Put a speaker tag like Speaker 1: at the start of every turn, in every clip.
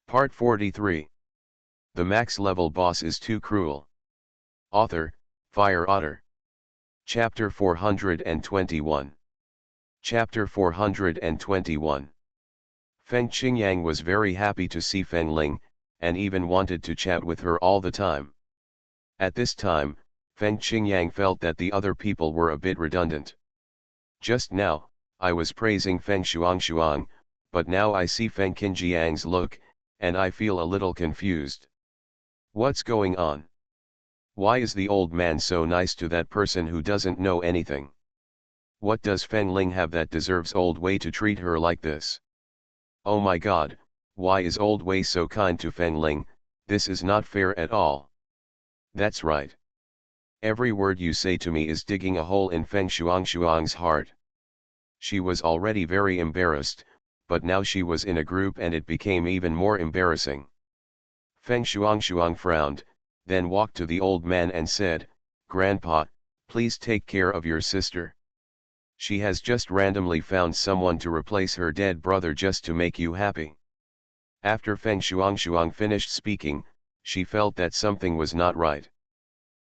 Speaker 1: Part 43. The max level boss is too cruel. Author, Fire Otter. Chapter 421. Chapter 421. Feng Qingyang was very happy to see Feng Ling, and even wanted to chat with her all the time. At this time, Feng Qingyang felt that the other people were a bit redundant. Just now, I was praising Feng Shuang, but now I see Feng Qingyang's look, and I feel a little confused. What's going on? Why is the old man so nice to that person who doesn't know anything? What does Feng Ling have that deserves Old Wei to treat her like this? Oh my god, why is Old Wei so kind to Feng Ling? This is not fair at all. That's right. Every word you say to me is digging a hole in Feng Shuang's heart. She was already very embarrassed, but now she was in a group and it became even more embarrassing. Feng Shuang frowned, then walked to the old man and said, "Grandpa, please take care of your sister. She has just randomly found someone to replace her dead brother just to make you happy." After Feng Shuang finished speaking, she felt that something was not right.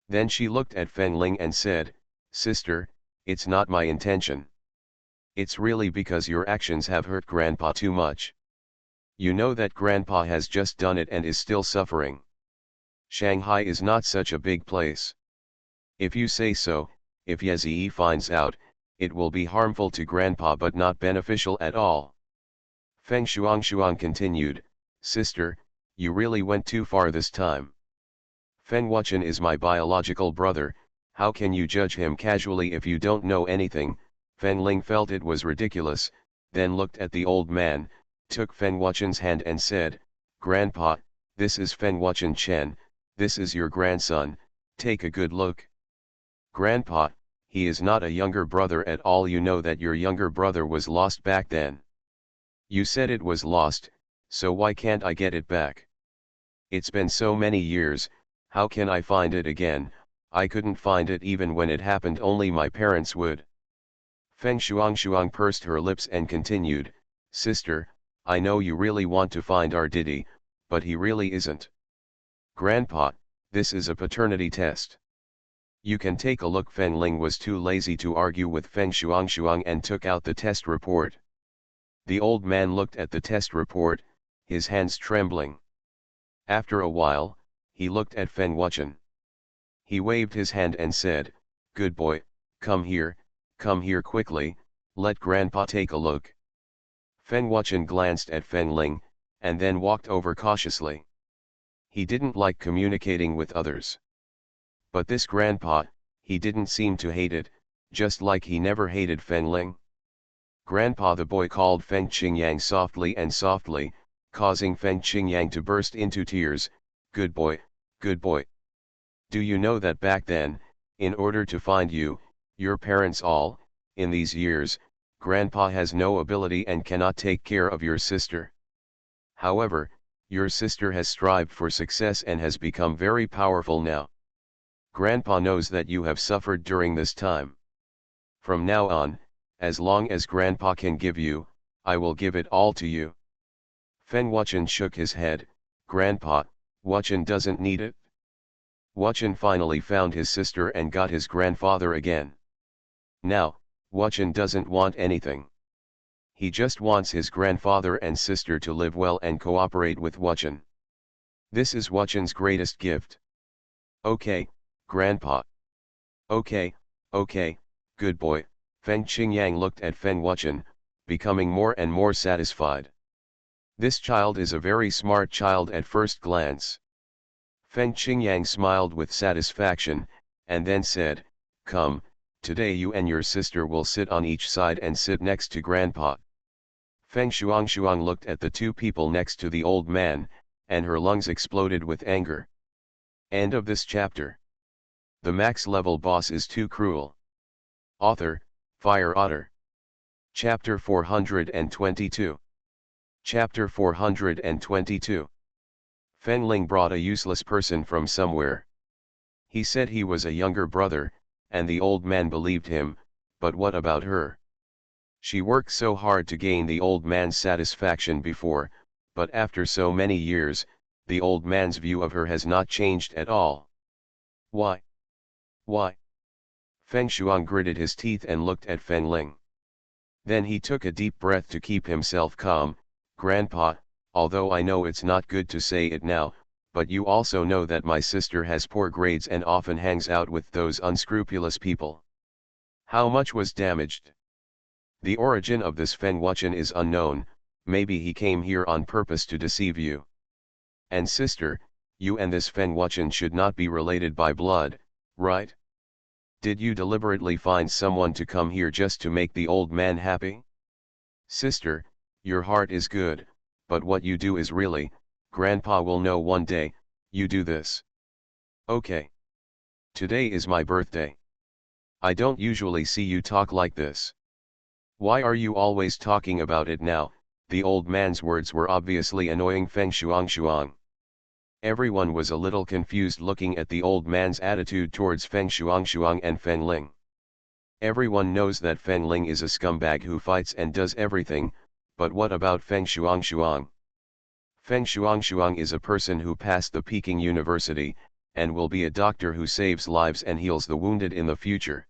Speaker 1: Then she looked at Feng Ling and said, "Sister, it's not my intention. It's really because your actions have hurt Grandpa too much. You know that Grandpa has just done it and is still suffering. Shanghai is not such a big place. If you say so, if Ye finds out, it will be harmful to Grandpa but not beneficial at all." Feng Shuang continued, "Sister, you really went too far this time. Feng Wuchen is my biological brother, how can you judge him casually if you don't know anything?" Feng Ling felt it was ridiculous, then looked at the old man, took Feng Wuchen's hand and said, "Grandpa, this is Feng Wuchen Chen, this is your grandson, take a good look." "Grandpa, he is not a younger brother at all. You know that your younger brother was lost back then. You said it was lost, so why can't I get it back? It's been so many years, how can I find it again? I couldn't find it even when it happened, only my parents would." Feng Shuang pursed her lips and continued, "Sister, I know you really want to find our Didi, but he really isn't. Grandpa, this is a paternity test. You can take a look." Feng Ling was too lazy to argue with Feng Shuang and took out the test report. The old man looked at the test report, his hands trembling. After a while, he looked at Feng Wuchen. He waved his hand and said, "Good boy, come here quickly, let Grandpa take a look." Feng Wuchen glanced at Feng Ling, and then walked over cautiously. He didn't like communicating with others. But this Grandpa, he didn't seem to hate it, just like he never hated Feng Ling. "Grandpa," the boy called Feng Qingyang softly, causing Feng Qingyang to burst into tears. Good boy, good boy. Do you know that back then, in order to find you, your parents all, in these years, Grandpa has no ability and cannot take care of your sister. However, your sister has strived for success and has become very powerful now. Grandpa knows that you have suffered during this time. From now on, as long as Grandpa can give you, I will give it all to you." Feng Wuchen shook his head. "Grandpa, Wuchen doesn't need it." Wuchen finally found his sister and got his grandfather again. Now, Wuchen doesn't want anything. He just wants his grandfather and sister to live well and cooperate with Wuchen. This is Wuchen's greatest gift. "Okay, Grandpa. Okay, good boy." Feng Qingyang looked at Feng Wuchen, becoming more and more satisfied. This child is a very smart child at first glance. Feng Qingyang smiled with satisfaction, and then said, "Come, today you and your sister will sit on each side and sit next to Grandpa." Feng Shuang looked at the two people next to the old man, and her lungs exploded with anger. End of this chapter. The max level boss is too cruel. Author, Fire Otter. Chapter 422. Chapter 422. Feng Ling brought a useless person from somewhere. He said he was a younger brother, and the old man believed him, but what about her? She worked so hard to gain the old man's satisfaction before, but after so many years, the old man's view of her has not changed at all. Why? Why? Feng Shuang gritted his teeth and looked at Feng Ling. Then he took a deep breath to keep himself calm. Grandpa, although I know it's not good to say it now, but you also know that my sister has poor grades and often hangs out with those unscrupulous people. How much was damaged? The origin of this Feng Wuchen is unknown, maybe he came here on purpose to deceive you. And sister, you and this Feng Wuchen should not be related by blood, right? Did you deliberately find someone to come here just to make the old man happy? Sister, your heart is good, but what you do is really, Grandpa will know one day, you do this. Okay. Today is my birthday. I don't usually see you talk like this. Why are you always talking about it now? The old man's words were obviously annoying Feng Shuang. Everyone was a little confused looking at the old man's attitude towards Feng Shuang and Feng Ling. Everyone knows that Feng Ling is a scumbag who fights and does everything, but what about Feng Shuang? Feng Shuang is a person who passed the Peking University, and will be a doctor who saves lives and heals the wounded in the future.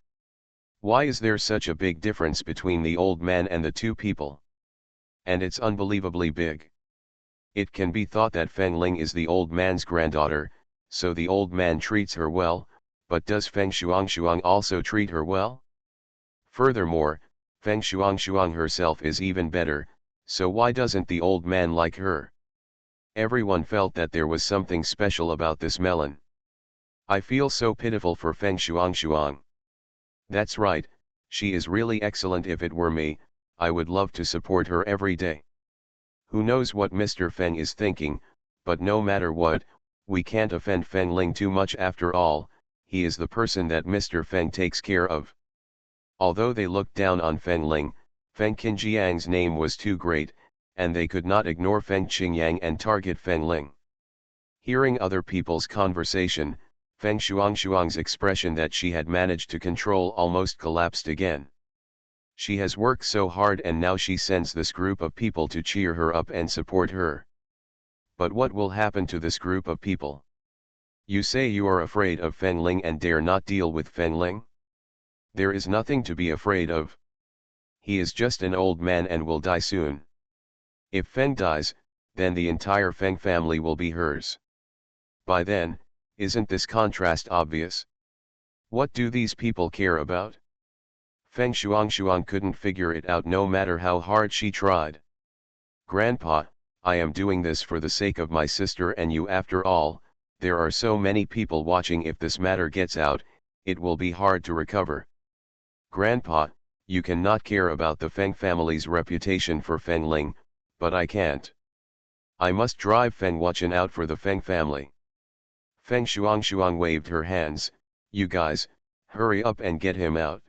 Speaker 1: Why is there such a big difference between the old man and the two people? And it's unbelievably big. It can be thought that Feng Ling is the old man's granddaughter, so the old man treats her well, but does Feng Shuang also treat her well? Furthermore, Feng Shuang herself is even better, so why doesn't the old man like her? Everyone felt that there was something special about this melon. I feel so pitiful for Feng Shuang. That's right, she is really excellent. If it were me, I would love to support her every day. Who knows what Mr. Feng is thinking, but no matter what, we can't offend Feng Ling too much. After all, he is the person that Mr. Feng takes care of. Although they looked down on Feng Ling, Feng Qinjiang's name was too great, and they could not ignore Feng Qingyang and target Feng Ling. Hearing other people's conversation, Feng Shuang's expression that she had managed to control almost collapsed again. She has worked so hard and now she sends this group of people to cheer her up and support her. But what will happen to this group of people? You say you are afraid of Feng Ling and dare not deal with Feng Ling? There is nothing to be afraid of. He is just an old man and will die soon. If Feng dies, then the entire Feng family will be hers. By then, isn't this contrast obvious? What do these people care about? Feng Shuang couldn't figure it out no matter how hard she tried. Grandpa, I am doing this for the sake of my sister and you. After all, there are so many people watching. If this matter gets out, it will be hard to recover. Grandpa, you cannot care about the Feng family's reputation for Feng Ling, but I can't. I must drive Feng Wuchen out for the Feng family. Feng Shuang waved her hands. You guys, hurry up and get him out.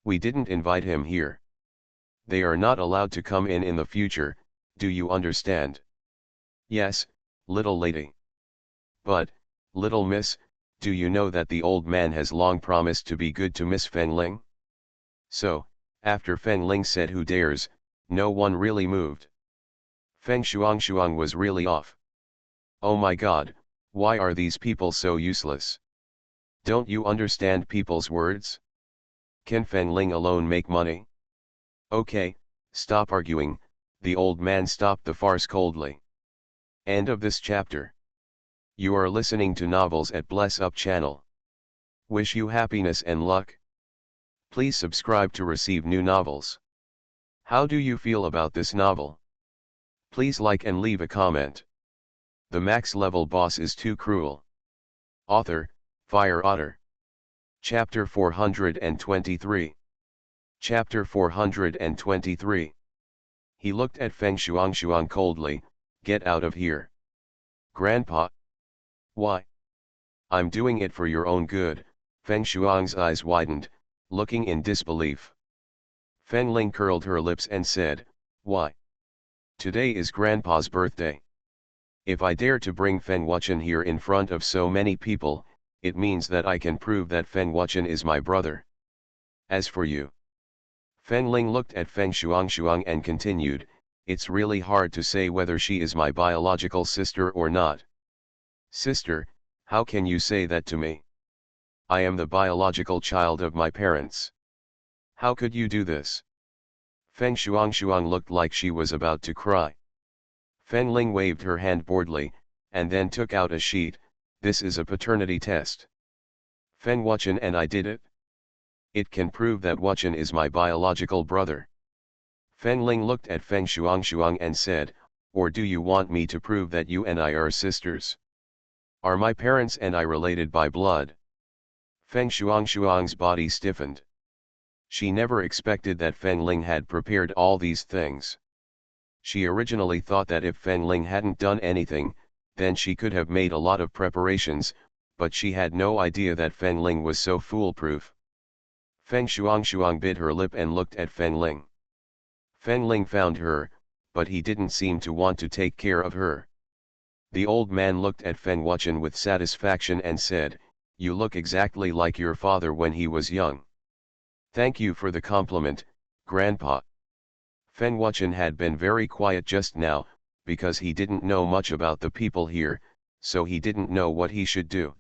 Speaker 1: We didn't invite him here. They are not allowed to come in the future, do you understand? Yes, little lady. But, little miss, do you know that the old man has long promised to be good to Miss Feng Ling? So, after Feng Ling said who dares, no one really moved. Feng Shuang was really off. Oh my god, why are these people so useless? Don't you understand people's words? Can Feng Ling alone make money? Okay, stop arguing. The old man stopped the farce coldly. End of this chapter. You are listening to Novels at Bless Up channel. Wish you happiness and luck. Please subscribe to receive new novels. How do you feel about this novel? Please like and leave a comment. The max level boss is too cruel. Author, Fire Otter. Chapter 423. Chapter 423. He looked at Feng Shuang coldly. Get out of here. Grandpa. Why? I'm doing it for your own good. Feng Shuang's eyes widened, looking in disbelief. Feng Ling curled her lips and said, why? Today is Grandpa's birthday. If I dare to bring Feng Wuchen here in front of so many people, it means that I can prove that Feng Wuchen is my brother. As for you. Feng Ling looked at Feng Shuang and continued, It's really hard to say whether she is my biological sister or not. Sister, how can you say that to me? I am the biological child of my parents. How could you do this? Feng Shuang looked like she was about to cry. Fen Ling waved her hand boredly, and then took out a sheet. This is a paternity test. Fen Wuchen and I did it. It can prove that Wuchen is my biological brother. Fen Ling looked at Feng Shuang and said, or do you want me to prove that you and I are sisters? Are my parents and I related by blood? Feng Shuang's body stiffened. She never expected that Fen Ling had prepared all these things. She originally thought that if Fen Ling hadn't done anything, then she could have made a lot of preparations, but she had no idea that Fen Ling was so foolproof. Feng Shuang bit her lip and looked at Fen Ling. Fen Ling found her, but he didn't seem to want to take care of her. The old man looked at Fen Wuchen with satisfaction and said, you look exactly like your father when he was young. Thank you for the compliment, Grandpa. Fen Wuchen had been very quiet just now, because he didn't know much about the people here, so he didn't know what he should do.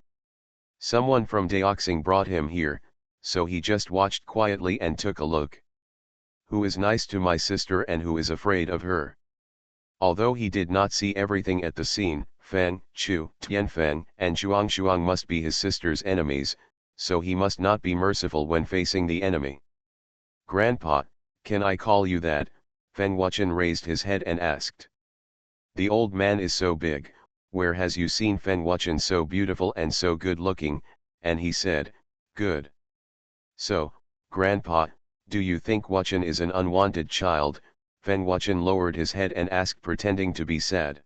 Speaker 1: Someone from Daoxing brought him here, so he just watched quietly and took a look. Who is nice to my sister and who is afraid of her? Although he did not see everything at the scene, Feng, Chu, Tianfeng, and Shuang must be his sister's enemies, so he must not be merciful when facing the enemy. Grandpa, can I call you that? Feng Wuchen raised his head and asked. The old man is so big, where has you seen Feng Wuchen so beautiful and so good looking, and he said, good. So, Grandpa, do you think Wuchen is an unwanted child? Feng Wuchen lowered his head and asked, pretending to be sad.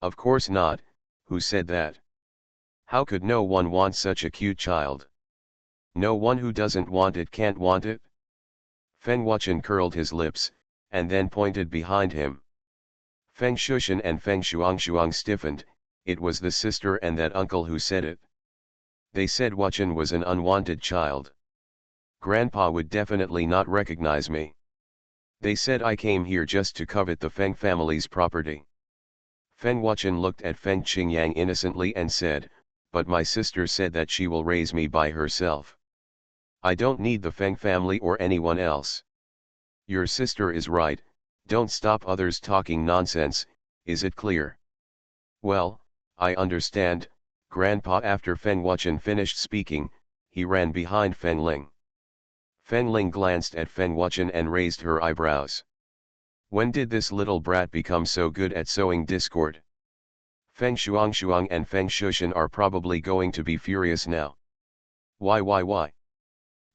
Speaker 1: Of course not, who said that? How could no one want such a cute child? No one who doesn't want it can't want it? Feng Wuchen curled his lips, and then pointed behind him. Feng Shushan and Feng Shuang stiffened. It was the sister and that uncle who said it. They said Wuchen was an unwanted child. Grandpa would definitely not recognize me. They said I came here just to covet the Feng family's property. Feng Wuchen looked at Feng Qingyang innocently and said, but my sister said that she will raise me by herself. I don't need the Feng family or anyone else. Your sister is right, don't stop others talking nonsense, is it clear? Well, I understand, Grandpa. After Feng Wuchen finished speaking, he ran behind Fen Ling. Fen Ling glanced at Feng Wuchen and raised her eyebrows. When did this little brat become so good at sowing discord? Feng Shuang and Feng Shushan are probably going to be furious now. Why?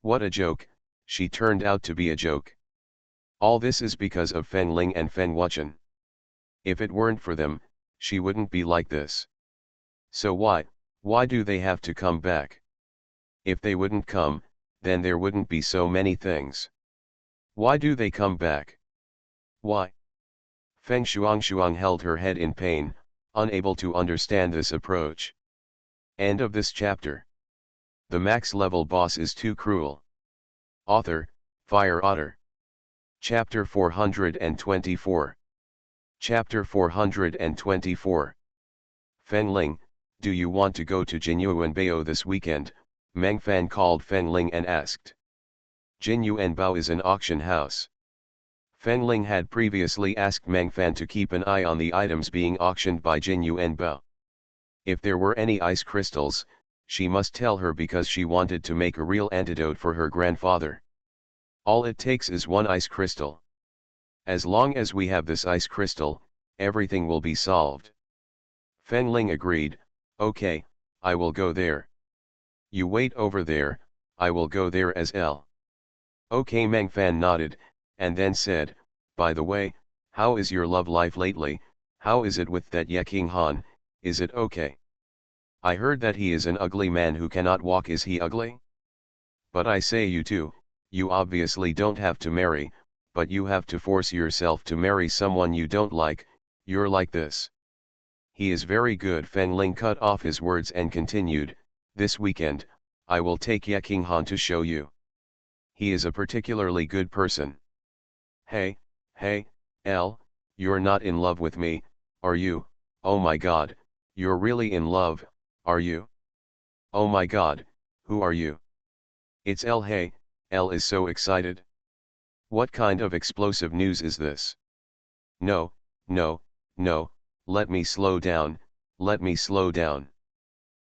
Speaker 1: What a joke, she turned out to be a joke. All this is because of Fen Ling and Fen Wuchen. If it weren't for them, she wouldn't be like this. So why do they have to come back? If they wouldn't come, then there wouldn't be so many things. Why do they come back? Why? Feng Shuang held her head in pain, unable to understand this approach. End of this chapter. The max level boss is too cruel. Author, Fire Otter. Chapter 424. Chapter 424. Fen Ling, do you want to go to Jinyuanbao this weekend? Meng Fan called Fen Ling and asked. Jinyuanbao is an auction house. Fen Ling had previously asked Meng Fan to keep an eye on the items being auctioned by Jinyuanbao. If there were any ice crystals, she must tell her because she wanted to make a real antidote for her grandfather. All it takes is one ice crystal. As long as we have this ice crystal, everything will be solved. Fen Ling agreed, okay, I will go there. You wait over there, I will go there as well. Okay, Meng Fan nodded, and then said, by the way, how is your love life lately? How is it with that Ye King Han, is it okay? I heard that he is an ugly man who cannot walk. Is he ugly? But I say you too, you obviously don't have to marry, but you have to force yourself to marry someone you don't like. You're like this. He is very good. Fen Ling cut off his words and continued, this weekend, I will take Ye King Han to show you. He is a particularly good person. Hey, L, You're not in love with me, are you? Oh my god, you're really in love, are you? Oh my god, who are you? It's Elle. Hey, Elle is so excited. What kind of explosive news is this? No, no, no, let me slow down, let me slow down.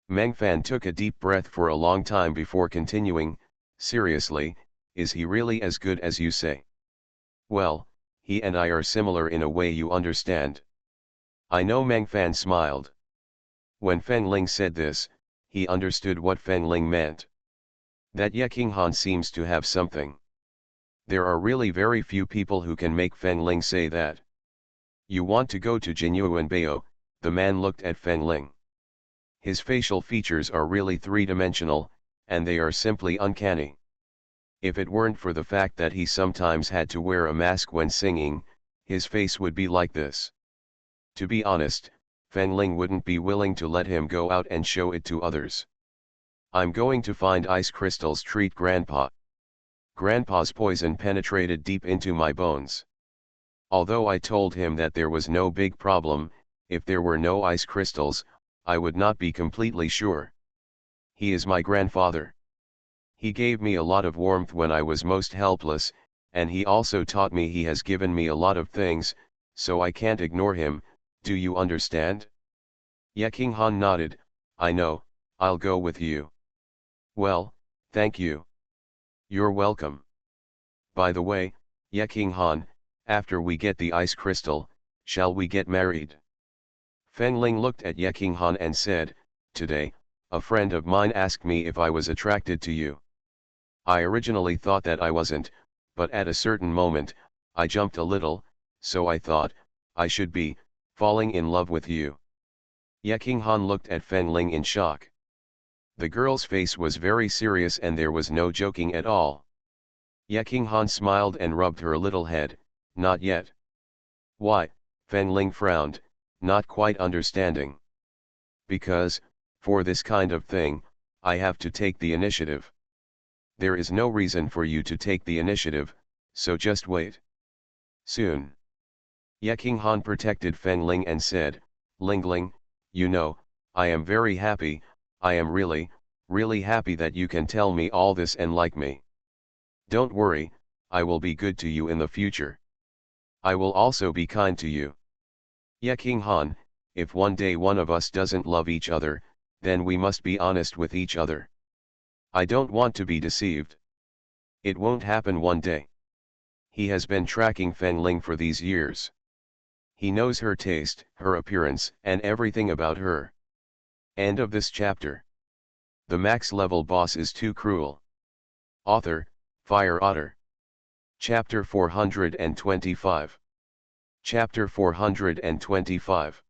Speaker 1: Meng Fan took a deep breath for a long time before continuing, seriously, is he really as good as you say? Well, he and I are similar in a way, you understand. I know. Meng Fan smiled. When Feng Ling said this, he understood what Feng Ling meant. That Ye Qinghan seems to have something. There are really very few people who can make Feng Ling say that. You want to go to Jinyuanbao? The man looked at Feng Ling. His facial features are really three-dimensional, and they are simply uncanny. If it weren't for the fact that he sometimes had to wear a mask when singing, his face would be like this. To be honest, Feng Ling wouldn't be willing to let him go out and show it to others. I'm going to find ice crystals, treat Grandpa. Grandpa's poison penetrated deep into my bones. Although I told him that there was no big problem, if there were no ice crystals, I would not be completely sure. He is my grandfather. He gave me a lot of warmth when I was most helpless, and he also taught me. He has given me a lot of things, so I can't ignore him, do you understand? Ye Qinghan nodded. I know, I'll go with you. Well, thank you. You're welcome. By the way, Ye Qinghan, after we get the ice crystal, shall we get married? Feng Ling looked at Ye Qinghan and said, today, a friend of mine asked me if I was attracted to you. I originally thought that I wasn't, but at a certain moment, I jumped a little, so I thought, I should be, falling in love with you. Ye Qinghan looked at Feng Ling in shock. The girl's face was very serious and there was no joking at all. Ye Qinghan smiled and rubbed her little head, not yet. Why? Feng Ling frowned, not quite understanding. Because, for this kind of thing, I have to take the initiative. There is no reason for you to take the initiative, so just wait. Soon. Ye Qinghan protected Feng Ling and said, Lingling, you know, I am very happy, I am really, really happy that you can tell me all this and like me. Don't worry, I will be good to you in the future. I will also be kind to you. Ye Qinghan, if one day one of us doesn't love each other, then we must be honest with each other. I don't want to be deceived. It won't happen one day. He has been tracking Feng Ling for these years. He knows her taste, her appearance, and everything about her. End of this chapter. The max level boss is too cruel. Author, Fire Otter. Chapter 425. Chapter 425.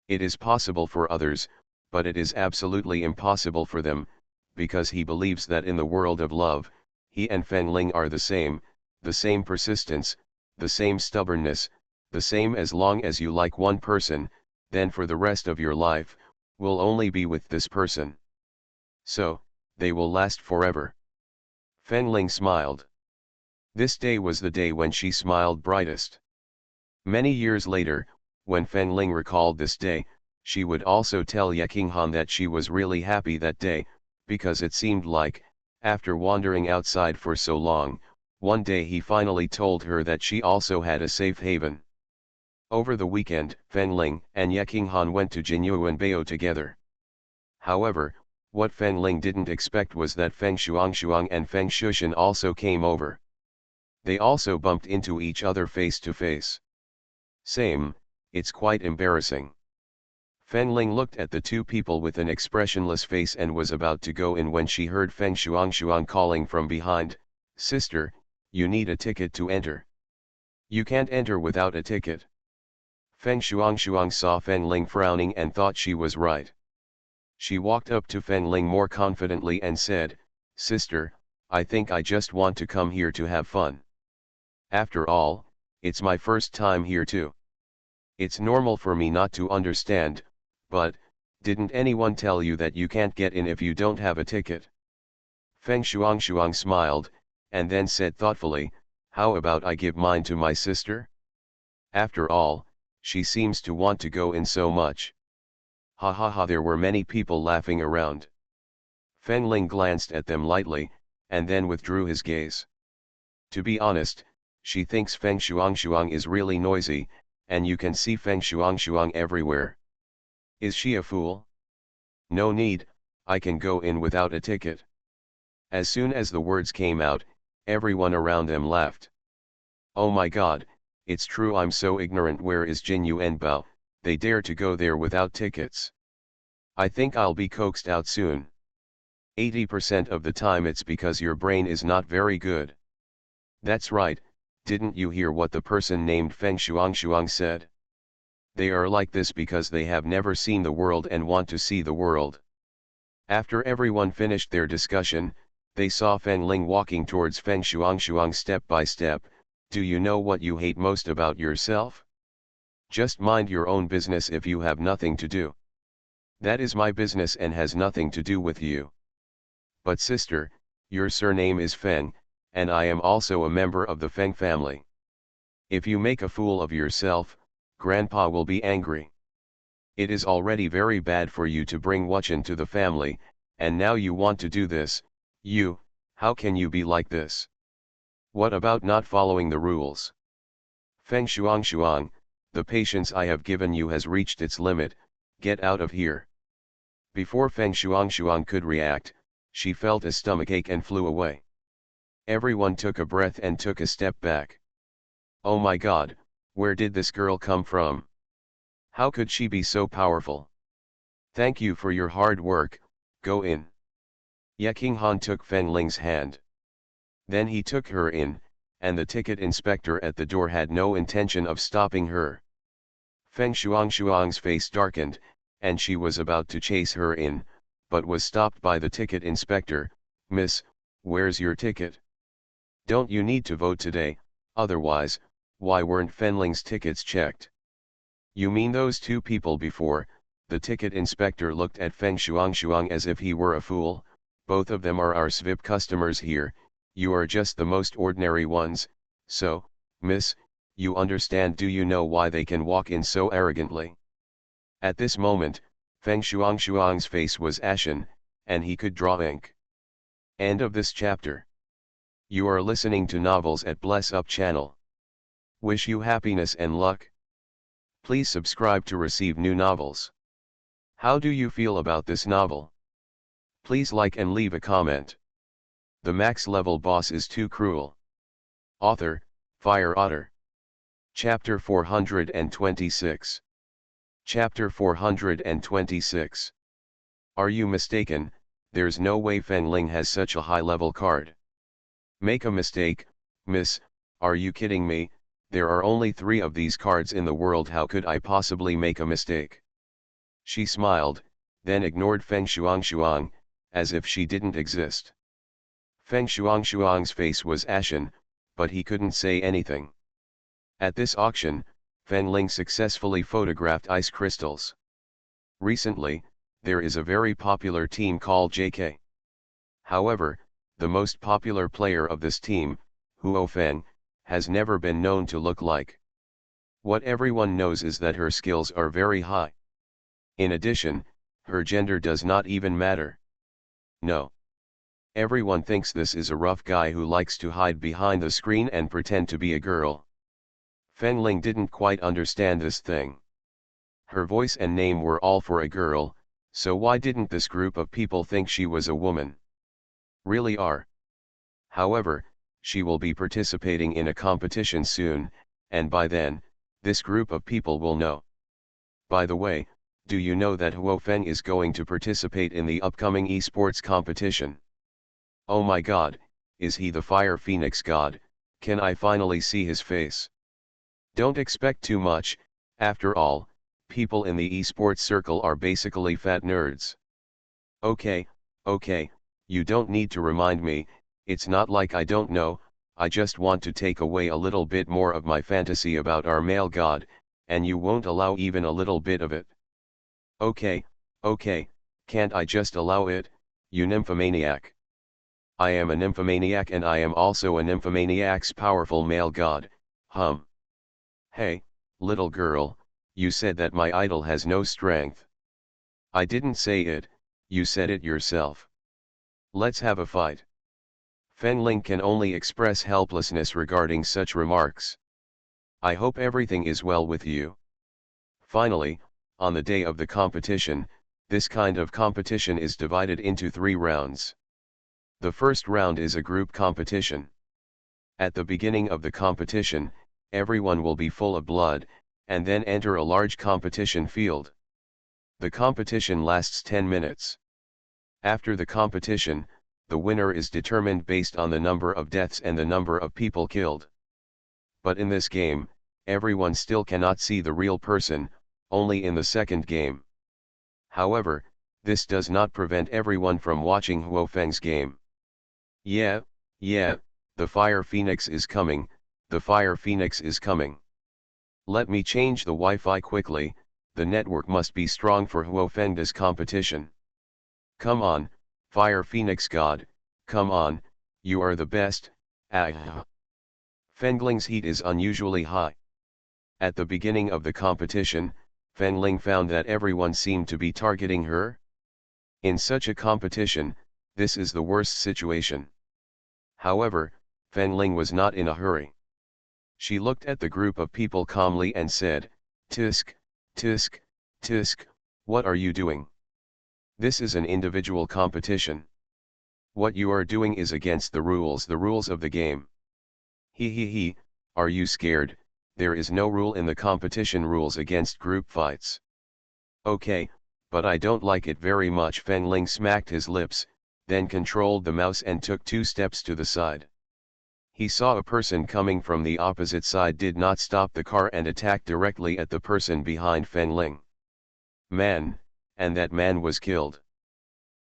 Speaker 1: It is possible for others, but it is absolutely impossible for them, because he believes that in the world of love, he and Feng Ling are the same persistence, the same stubbornness, the same. As long as you like one person, then for the rest of your life, will only be with this person. So, they will last forever. Feng Ling smiled. This day was the day when she smiled brightest. Many years later, when Feng Ling recalled this day, she would also tell Ye Qinghan that she was really happy that day, because it seemed like, after wandering outside for so long, one day he finally told her that she also had a safe haven. Over the weekend, Feng Ling and Ye Qinghan went to Jinyuanbao together. However, what Feng Ling didn't expect was that Feng Shuang and Feng Shushan also came over. They also bumped into each other face to face. Same, it's quite embarrassing. Feng Ling looked at the two people with an expressionless face and was about to go in when she heard Feng Shuang calling from behind, Sister, you need a ticket to enter. You can't enter without a ticket. Feng Shuang saw Feng Ling frowning and thought she was right. She walked up to Feng Ling more confidently and said, Sister, I think I just want to come here to have fun. After all, it's my first time here too. It's normal for me not to understand, but, didn't anyone tell you that you can't get in if you don't have a ticket? Feng Shuang smiled, and then said thoughtfully, how about I give mine to my sister? After all, she seems to want to go in so much. Ha ha ha, there were many people laughing around. Feng Ling glanced at them lightly, and then withdrew his gaze. To be honest, she thinks Feng Shuang is really noisy, and you can see Feng Shuang everywhere. Is she a fool? No need, I can go in without a ticket. As soon as the words came out, everyone around them laughed. Oh my god, it's true, I'm so ignorant. Where is Jin Yu and Bao? They dare to go there without tickets. I think I'll be coaxed out soon. 80% of the time it's because your brain is not very good. That's right, didn't you hear what the person named Feng Shuang said? They are like this because they have never seen the world and want to see the world. After everyone finished their discussion, they saw Feng Ling walking towards Feng Shuang step by step. Do you know what you hate most about yourself? Just mind your own business if you have nothing to do. That is my business and has nothing to do with you. But sister, your surname is Feng, and I am also a member of the Feng family. If you make a fool of yourself, Grandpa will be angry. It is already very bad for you to bring Wuchen to the family, and now you want to do this. How can you be like this? What about not following the rules? Feng Shuang, the patience I have given you has reached its limit, get out of here. Before Feng Shuang could react, she felt a stomachache and flew away. Everyone took a breath and took a step back. Oh my god, where did this girl come from? How could she be so powerful? Thank you for your hard work, go in. Ye Qinghan took Feng Ling's hand. Then he took her in, and the ticket inspector at the door had no intention of stopping her. Feng Shuang's face darkened, and she was about to chase her in, but was stopped by the ticket inspector. Miss, where's your ticket? Don't you need to vote today? Otherwise, why weren't Feng Ling's tickets checked? You mean those two people before? The ticket inspector looked at Feng Shuang as if he were a fool. Both of them are our SVIP customers here, you are just the most ordinary ones. So, miss, you understand? Do you know why they can walk in so arrogantly? At this moment, Feng Shuang's face was ashen, and he could draw ink. End of this chapter. You are listening to Novels at Bless Up channel. Wish you happiness and luck. Please subscribe to receive new novels. How do you feel about this novel? Please like and leave a comment. The max level boss is too cruel. Author, Fire Otter. Chapter 426. Chapter 426. Are you mistaken? There's no way Feng Ling has such a high level card. Make a mistake, miss, are you kidding me? There are only 3 of these cards in the world, how could I possibly make a mistake? She smiled, then ignored Feng Shuang, as if she didn't exist. Feng Shuang's face was ashen, but he couldn't say anything. At this auction, Feng Ling successfully photographed ice crystals. Recently, there is a very popular team called JK. However, the most popular player of this team, Huo Feng, has never been known to look like. What everyone knows is that her skills are very high. In addition, her gender does not even matter. No. Everyone thinks this is a rough guy who likes to hide behind the screen and pretend to be a girl. Feng Ling didn't quite understand this thing. Her voice and name were all for a girl, so why didn't this group of people think she was a woman? Really are. However, she will be participating in a competition soon, and by then, this group of people will know. By the way, do you know that Huo Feng is going to participate in the upcoming esports competition? Oh my god, is he the Fire Phoenix god? Can I finally see his face? Don't expect too much, after all, people in the esports circle are basically fat nerds. Okay, you don't need to remind me, it's not like I don't know, I just want to take away a little bit more of my fantasy about our male god, and you won't allow even a little bit of it. Okay, can't I just allow it, you nymphomaniac? I am a nymphomaniac and I am also a nymphomaniac's powerful male god, Hey, Little girl, you said that my idol has no strength. I didn't say it, you said it yourself. Let's have a fight. Fen Ling can only express helplessness regarding such remarks. I hope everything is well with you. Finally, on the day of the competition, this kind of competition is divided into 3 rounds. The first round is a group competition. At the beginning of the competition, everyone will be full of blood, and then enter a large competition field. The competition lasts 10 minutes. After the competition, the winner is determined based on the number of deaths and the number of people killed. But in this game, everyone still cannot see the real person, only in the second game. However, this does not prevent everyone from watching Huofeng's game. Yeah, the Fire Phoenix is coming, the Fire Phoenix is coming. Let me change the Wi-Fi quickly, the network must be strong for Huofeng's competition. Come on, Fire Phoenix God, come on, you are the best, ah. Fengling's heat is unusually high. At the beginning of the competition, Fengling found that everyone seemed to be targeting her. In such a competition, this is the worst situation. However, Fengling was not in a hurry. She looked at the group of people calmly and said, "Tisk, tisk, tisk, what are you doing? This is an individual competition. What you are doing is against the rules of the game. He, are you scared? There is no rule in the competition rules against group fights." Okay, but I don't like it very much. Fengling smacked his lips, then controlled the mouse and took 2 steps to the side. He saw a person coming from the opposite side, did not stop the car and attacked directly at the person behind Fengling. Man, and that man was killed.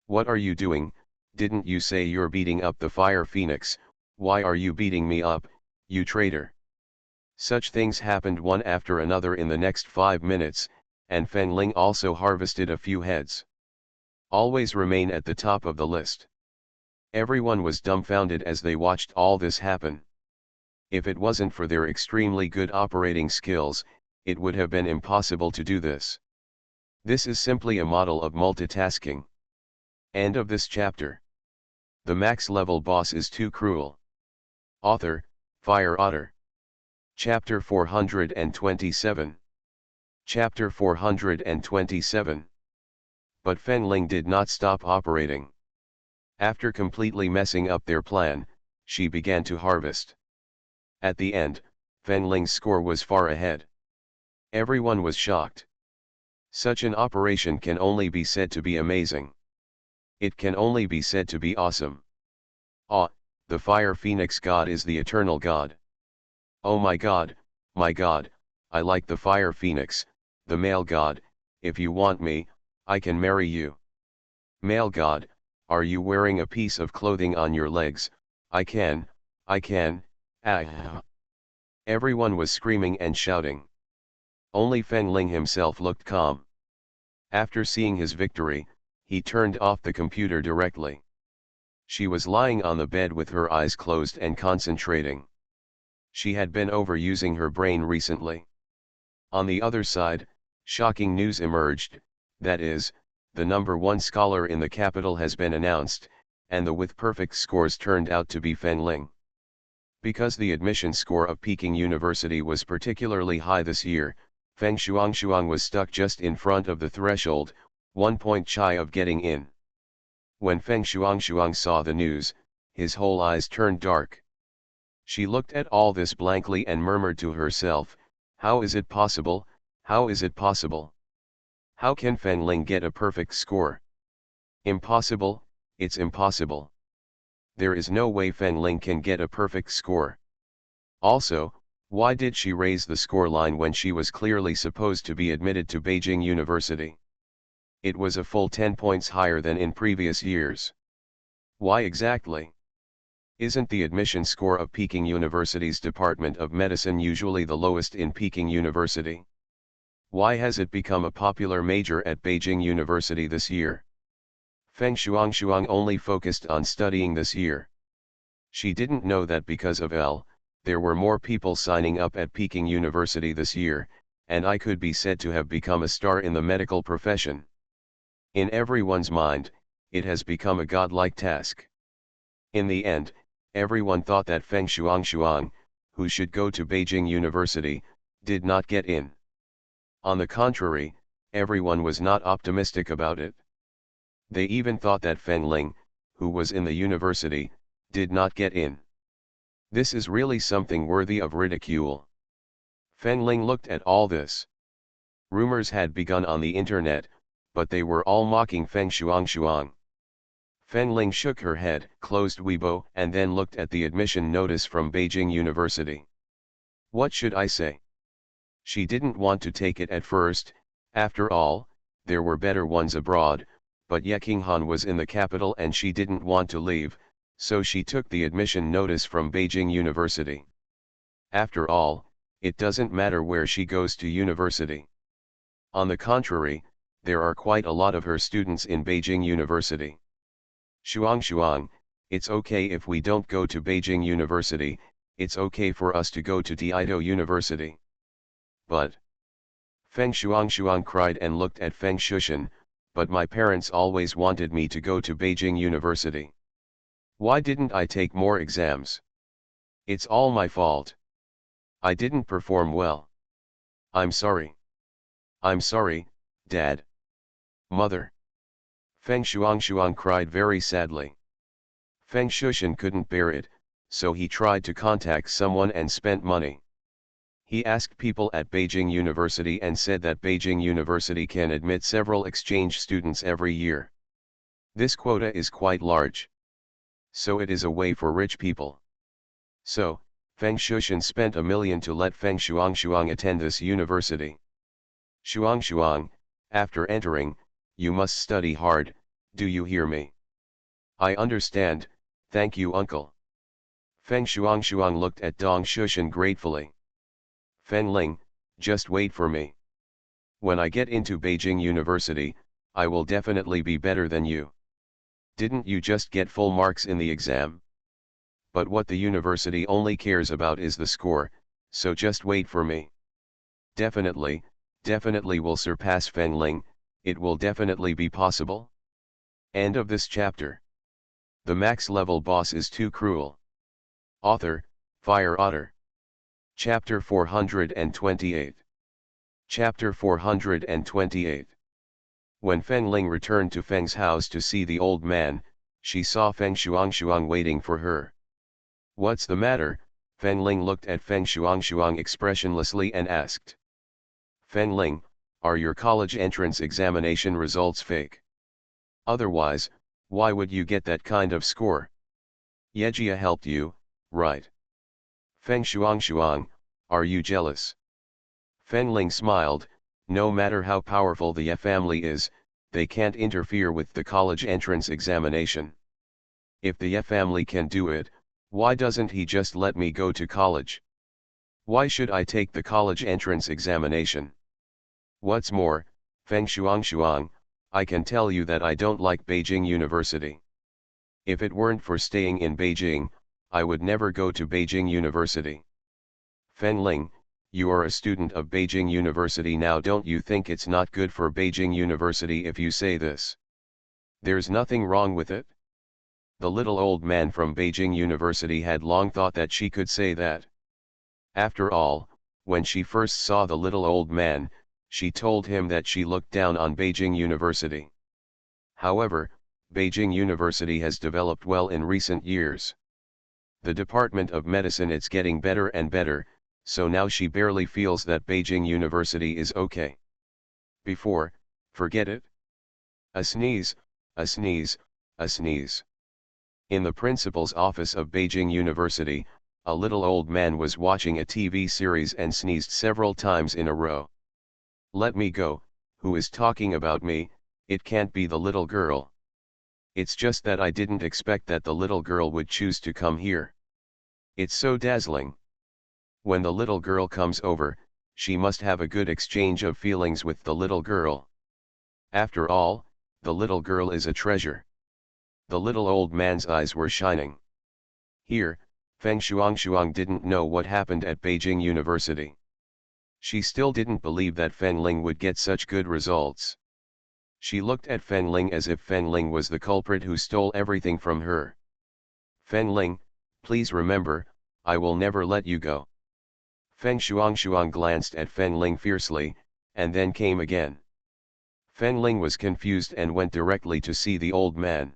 Speaker 1: What are you doing? Didn't you say you're beating up the Fire Phoenix? Why are you beating me up, you traitor? Such things happened one after another in the next 5 minutes, and Fengling also harvested a few heads. Always remain at the top of the list. Everyone was dumbfounded as they watched all this happen. If it wasn't for their extremely good operating skills, it would have been impossible to do this. This is simply a model of multitasking. End of this chapter. The max level boss is too cruel. Author, Fire Otter. Chapter 427. Chapter 427. But Fengling did not stop operating. After completely messing up their plan, she began to harvest. At the end, Fengling's score was far ahead. Everyone was shocked. Such an operation can only be said to be amazing. It can only be said to be awesome. Ah, the Fire Phoenix God is the eternal God. Oh my God, I like the Fire Phoenix, the male God. If you want me, I can marry you. Male God, are you wearing a piece of clothing on your legs? I can, ah. Everyone was screaming and shouting. Only Fengling himself looked calm. After seeing his victory, he turned off the computer directly. She was lying on the bed with her eyes closed and concentrating. She had been overusing her brain recently. On the other side, shocking news emerged, that is, the number 1 scholar in the capital has been announced, and the with perfect scores turned out to be Fengling. Because the admission score of Peking University was particularly high this year, Feng Shuang was stuck just in front of the threshold, 1 point shy of getting in. When Feng Shuang saw the news, his whole eyes turned dark. She looked at all this blankly and murmured to herself, how is it possible, how is it possible? How can Fengling get a perfect score? Impossible, it's impossible. There is no way Fengling can get a perfect score. Also, why did she raise the score line when she was clearly supposed to be admitted to Beijing University? It was a full 10 points higher than in previous years. Why exactly? Isn't the admission score of Peking University's Department of Medicine usually the lowest in Peking University? Why has it become a popular major at Beijing University this year? Feng Shuang only focused on studying this year. She didn't know that because of L, there were more people signing up at Peking University this year, and I could be said to have become a star in the medical profession. In everyone's mind, it has become a godlike task. In the end, everyone thought that Feng Shuang, who should go to Beijing University, did not get in. On the contrary, everyone was not optimistic about it. They even thought that Feng Ling, who was in the university, did not get in. This is really something worthy of ridicule. Feng Ling looked at all this. Rumors had begun on the internet, but they were all mocking Feng Shuang. Feng Ling shook her head, closed Weibo, and then looked at the admission notice from Beijing University. What should I say? She didn't want to take it at first. After all, there were better ones abroad, but Ye Qinghan was in the capital and she didn't want to leave, so she took the admission notice from Beijing University. After all, it doesn't matter where she goes to university. On the contrary, there are quite a lot of her students in Beijing University. Shuang, it's okay if we don't go to Beijing University, it's okay for us to go to Taito University. But Feng Shuang cried and looked at Feng Shushan, but my parents always wanted me to go to Beijing University. Why didn't I take more exams? It's all my fault. I didn't perform well. I'm sorry. I'm sorry, Dad. Mother. Feng Shuang cried very sadly. Feng Shushan couldn't bear it, so he tried to contact someone and spent money. He asked people at Beijing University and said that Beijing University can admit several exchange students every year. This quota is quite large. So it is a way for rich people. So, Feng Shushan spent $1 million to let Feng Shuang attend this university. Shuang, after entering, you must study hard, do you hear me? I understand, thank you uncle. Feng Shuang looked at Dong Shushan gratefully. Feng Ling, just wait for me. When I get into Beijing University, I will definitely be better than you. Didn't you just get full marks in the exam? But what the university only cares about is the score, so just wait for me. Definitely will surpass Feng Ling, it will definitely be possible. End of this chapter. The max level boss is too cruel. Author, Fire Otter. Chapter 428. Chapter 428. When Feng Ling returned to Feng's house to see the old man, she saw Feng Shuang waiting for her. What's the matter? Feng Ling looked at Feng Shuang expressionlessly and asked. Feng Ling, are your college entrance examination results fake? Otherwise, why would you get that kind of score? Yejia helped you, right? Feng Shuang, are you jealous? Feng Ling smiled, no matter how powerful the Ye family is, they can't interfere with the college entrance examination. If the Ye family can do it, why doesn't he just let me go to college? Why should I take the college entrance examination? What's more, Feng Shuang, I can tell you that I don't like Beijing University. If it weren't for staying in Beijing, I would never go to Beijing University. Feng Ling, you are a student of Beijing University now, don't you think it's not good for Beijing University if you say this? There's nothing wrong with it. The little old man from Beijing University had long thought that she could say that. After all, when she first saw the little old man, she told him that she looked down on Beijing University. However, Beijing University has developed well in recent years. The Department of Medicine is getting better and better, so now she barely feels that Beijing University is okay. Before, forget it. A sneeze, a sneeze, a sneeze. In the principal's office of Beijing University, a little old man was watching a TV series and sneezed several times in a row. Let me go, who is talking about me? It can't be the little girl. It's just that I didn't expect that the little girl would choose to come here. It's so dazzling. When the little girl comes over, she must have a good exchange of feelings with the little girl. After all, the little girl is a treasure. The little old man's eyes were shining. Here, Feng Shuang didn't know what happened at Beijing University. She still didn't believe that Fen Ling would get such good results. She looked at Fen Ling as if Fen Ling was the culprit who stole everything from her. Fen Ling, please remember, I will never let you go. Feng Shuang glanced at Fen Ling fiercely, and then came again. Fen Ling was confused and went directly to see the old man.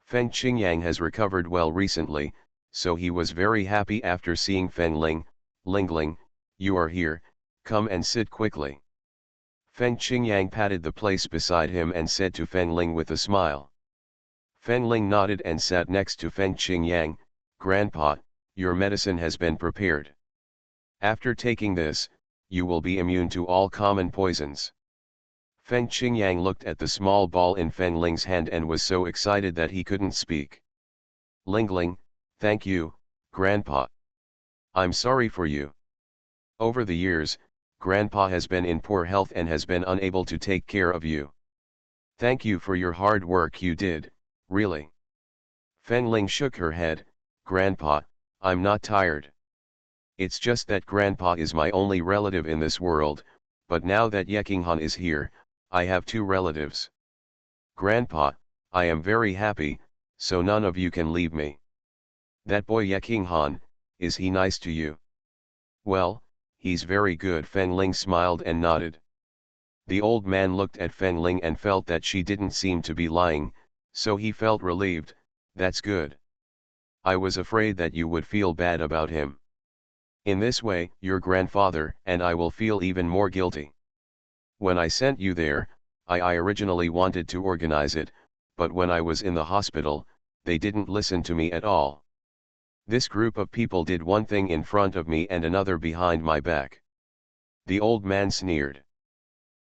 Speaker 1: Feng Qingyang has recovered well recently, so he was very happy after seeing Fen Ling. Lingling, you are here, come and sit quickly. Feng Qingyang patted the place beside him and said to Fen Ling with a smile. Fen Ling nodded and sat next to Feng Qingyang. Grandpa, your medicine has been prepared. After taking this, you will be immune to all common poisons. Feng Qingyang looked at the small ball in Fen Ling's hand and was so excited that he couldn't speak. Lingling, thank you, Grandpa. I'm sorry for you. Over the years, Grandpa has been in poor health and has been unable to take care of you. Thank you for your hard work you did, really. Fen Ling shook her head. Grandpa, I'm not tired. It's just that Grandpa is my only relative in this world, but now that Yekinghan is here, I have two relatives. Grandpa, I am very happy, so none of you can leave me. That boy Yekinghan, is he nice to you? Well, he's very good. Fen Ling smiled and nodded. The old man looked at Fen Ling and felt that she didn't seem to be lying, so he felt relieved. That's good. I was afraid that you would feel bad about him. In this way, your grandfather and I will feel even more guilty. When I sent you there, I originally wanted to organize it, but when I was in the hospital, they didn't listen to me at all. This group of people did one thing in front of me and another behind my back. The old man sneered.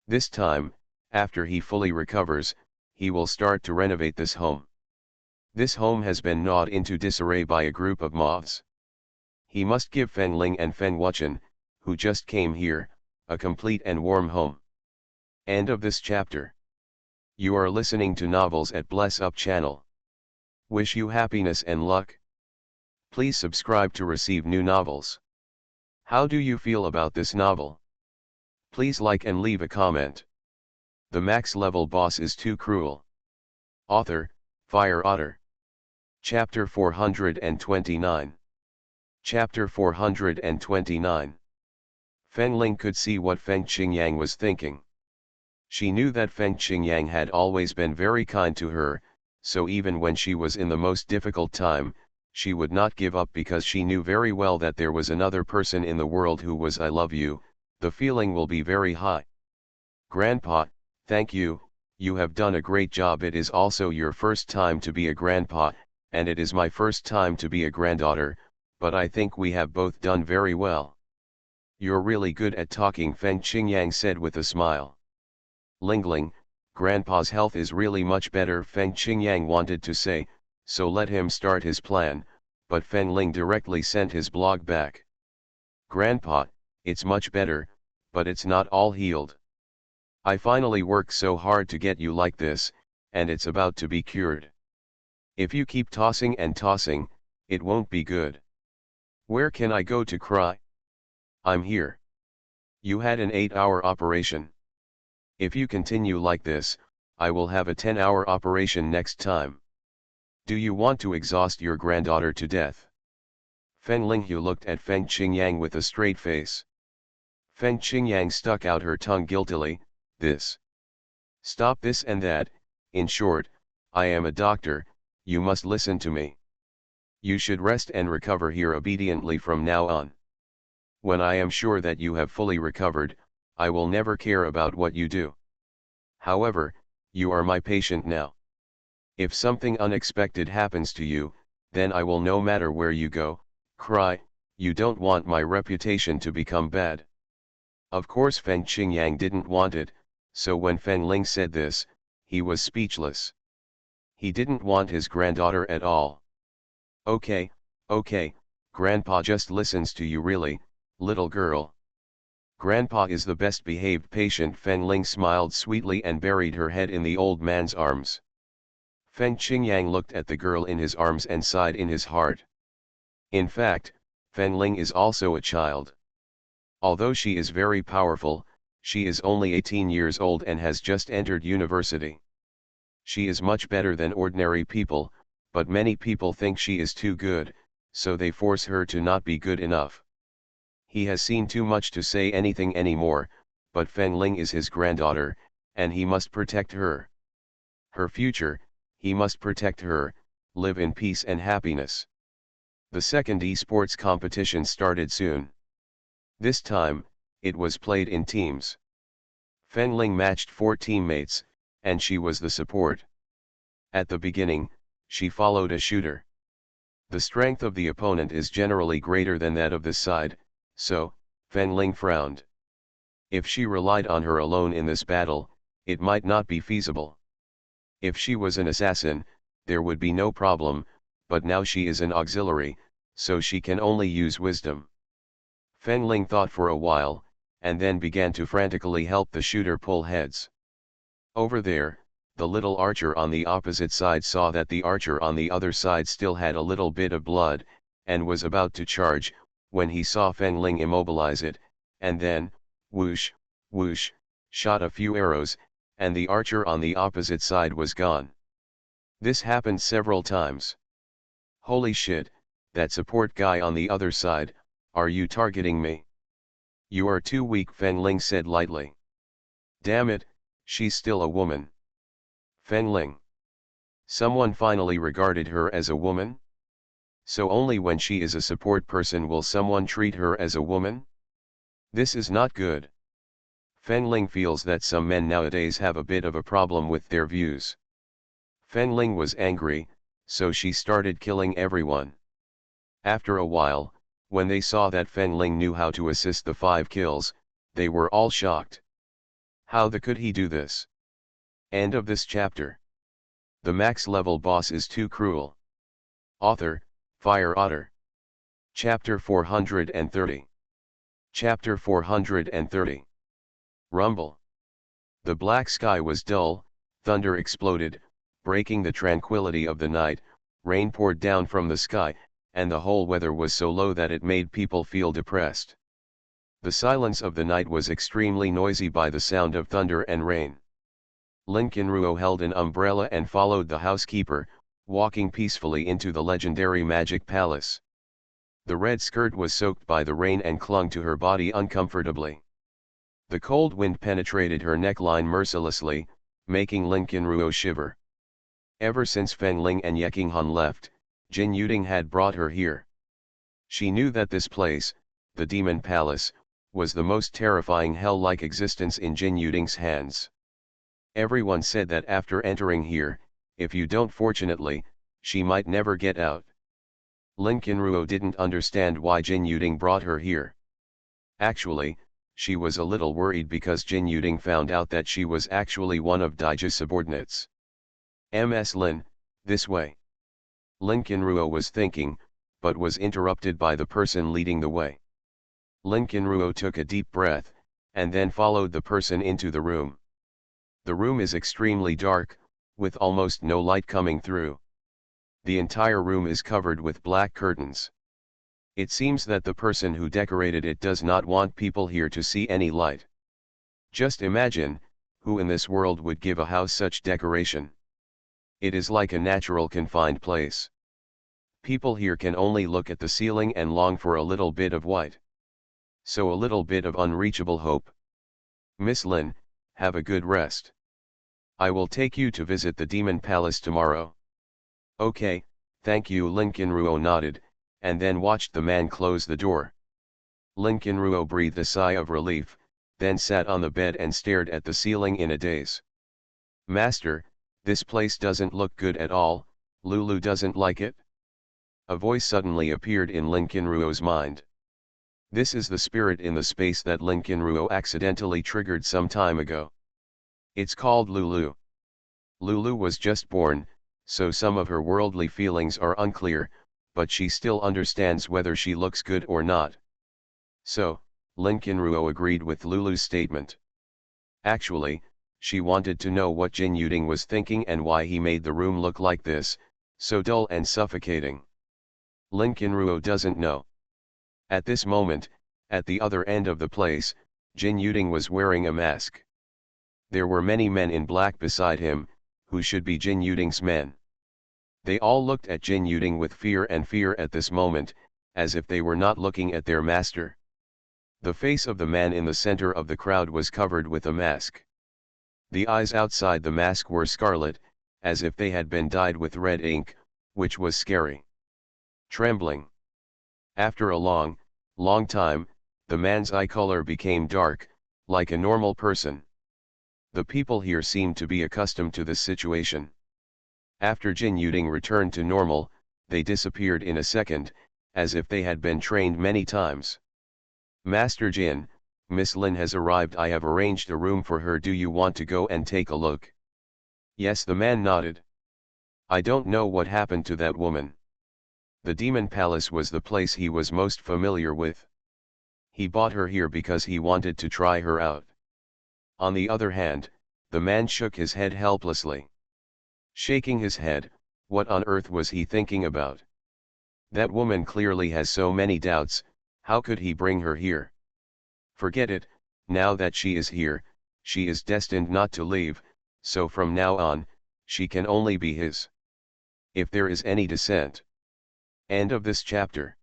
Speaker 1: This time, after he fully recovers, he will start to renovate this home. This home has been gnawed into disarray by a group of moths. He must give Fen Ling and Fen Wuchen, who just came here, a complete and warm home. End of this chapter. You are listening to novels at Bless Up channel. Wish you happiness and luck. Please subscribe to receive new novels. How do you feel about this novel? Please like and leave a comment. The max level boss is too cruel. Author, Fire Otter. Chapter 429. Chapter 429. Fen Ling could see what Feng Qingyang was thinking. She knew that Feng Qingyang had always been very kind to her, so even when she was in the most difficult time, she would not give up because she knew very well that there was another person in the world who was I love you. The feeling will be very high. Grandpa, thank you, you have done a great job. It is also your first time to be a grandpa, and it is my first time to be a granddaughter, but I think we have both done very well. You're really good at talking, Feng Qingyang said with a smile. Lingling, Grandpa's health is really much better, Feng Qingyang wanted to say, so let him start his plan, but Fen Ling directly sent his blog back. Grandpa, it's much better, but it's not all healed. I finally worked so hard to get you like this, and it's about to be cured. If you keep tossing and tossing, it won't be good. Where can I go to cry? I'm here. You had an 8-hour operation. If you continue like this, I will have a 10-hour operation next time. Do you want to exhaust your granddaughter to death? Fen Linghu looked at Feng Qingyang with a straight face. Feng Qingyang stuck out her tongue guiltily. This. Stop this and that. In short, I am a doctor, you must listen to me. You should rest and recover here obediently from now on. When I am sure that you have fully recovered, I will never care about what you do. However, you are my patient now. If something unexpected happens to you, then I will no matter where you go, cry. You don't want my reputation to become bad. Of course Feng Qingyang didn't want it, so when Fen Ling said this, he was speechless. He didn't want his granddaughter at all. Okay, Grandpa just listens to you really, little girl. Grandpa is the best behaved patient. Fen Ling smiled sweetly and buried her head in the old man's arms. Feng Qingyang looked at the girl in his arms and sighed in his heart. In fact, Fen Ling is also a child. Although she is very powerful, she is only 18 years old and has just entered university. She is much better than ordinary people, but many people think she is too good, so they force her to not be good enough. He has seen too much to say anything anymore, but Feng Ling is his granddaughter, and he must protect her. Her future, he must protect her, live in peace and happiness. The second esports competition started soon. This time, it was played in teams. Feng Ling matched 4 teammates, and she was the support. At the beginning, she followed a shooter. The strength of the opponent is generally greater than that of this side, so, Feng Ling frowned. If she relied on her alone in this battle, it might not be feasible. If she was an assassin, there would be no problem, but now she is an auxiliary, so she can only use wisdom. Feng Ling thought for a while, and then began to frantically help the shooter pull heads. Over there, the little archer on the opposite side saw that the archer on the other side still had a little bit of blood, and was about to charge, when he saw Feng Ling immobilize it, and then, whoosh, whoosh, shot a few arrows, and the archer on the opposite side was gone. This happened several times. Holy shit, that support guy on the other side, are you targeting me? You are too weak, Feng Ling said lightly. Damn it, she's still a woman. Feng Ling. Someone finally regarded her as a woman? So only when she is a support person will someone treat her as a woman? This is not good. Feng Ling feels that some men nowadays have a bit of a problem with their views. Feng Ling was angry, so she started killing everyone. After a while, when they saw that Feng Ling knew how to assist the 5 kills, they were all shocked. How could he do this? End of this chapter. The max level boss is too cruel. Author, Fire Otter. Chapter 430. Chapter 430. Rumble. The black sky was dull, thunder exploded, breaking the tranquility of the night, rain poured down from the sky, and the whole weather was so low that it made people feel depressed. The silence of the night was extremely noisy by the sound of thunder and rain. Lin Qinruo held an umbrella and followed the housekeeper, walking peacefully into the legendary magic palace. The red skirt was soaked by the rain and clung to her body uncomfortably. The cold wind penetrated her neckline mercilessly, making Lin Qinruo shiver. Ever since Feng Ling and Yeqinghan left, Jin Yuding had brought her here. She knew that this place, the Demon Palace, was the most terrifying hell-like existence in Jin Yuding's hands. Everyone said that after entering here, if you don't fortunately, she might never get out. Lin Qinruo didn't understand why Jin Yuding brought her here. Actually, she was a little worried because Jin Yuding found out that she was actually one of Daiji's subordinates. Ms. Lin, this way. Lin Qinruo was thinking, but was interrupted by the person leading the way. Lin Qinruo took a deep breath, and then followed the person into the room. The room is extremely dark, with almost no light coming through. The entire room is covered with black curtains. It seems that the person who decorated it does not want people here to see any light. Just imagine, who in this world would give a house such decoration? It is like a natural confined place. People here can only look at the ceiling and long for a little bit of white. So a little bit of unreachable hope. Miss Lin, have a good rest. I will take you to visit the Demon Palace tomorrow. Okay, thank you. Lin Qinruo nodded, and then watched the man close the door. Lin Qinruo breathed a sigh of relief, then sat on the bed and stared at the ceiling in a daze. Master, this place doesn't look good at all, Lulu doesn't like it? A voice suddenly appeared in Lin Qinruo's mind. This is the spirit in the space that Lin Qinruo accidentally triggered some time ago. It's called Lulu. Lulu was just born, so some of her worldly feelings are unclear, but she still understands whether she looks good or not. So, Lin Qinruo agreed with Lulu's statement. Actually, she wanted to know what Jin Yuding was thinking and why he made the room look like this, so dull and suffocating. Lin Qinruo doesn't know. At this moment, At the other end of the place, Jin Yuding was wearing a mask. There were many men in black beside him, who should be Jin Yuding's men. They all looked at Jin Yuding with fear at this moment, as if they were not looking at their master. The face of the man in the center of the crowd was covered with a mask. The eyes outside the mask were scarlet, as if they had been dyed with red ink, which was scary. Trembling. After a long time, the man's eye color became dark, like a normal person. The people here seemed to be accustomed to this situation. After Jin Yuding returned to normal, they disappeared in a second, as if they had been trained many times. Master Jin, Miss Lin has arrived. I have arranged a room for her. Do you want to go and take a look? Yes, the man nodded. I don't know what happened to that woman. The Demon Palace was the place he was most familiar with. He bought her here because he wanted to try her out. On the other hand, the man shook his head helplessly. Shaking his head, what on earth was he thinking about? That woman clearly has so many doubts, how could he bring her here? Forget it, now that she is here, she is destined not to leave, so from now on, she can only be his. If there is any dissent. End of this chapter.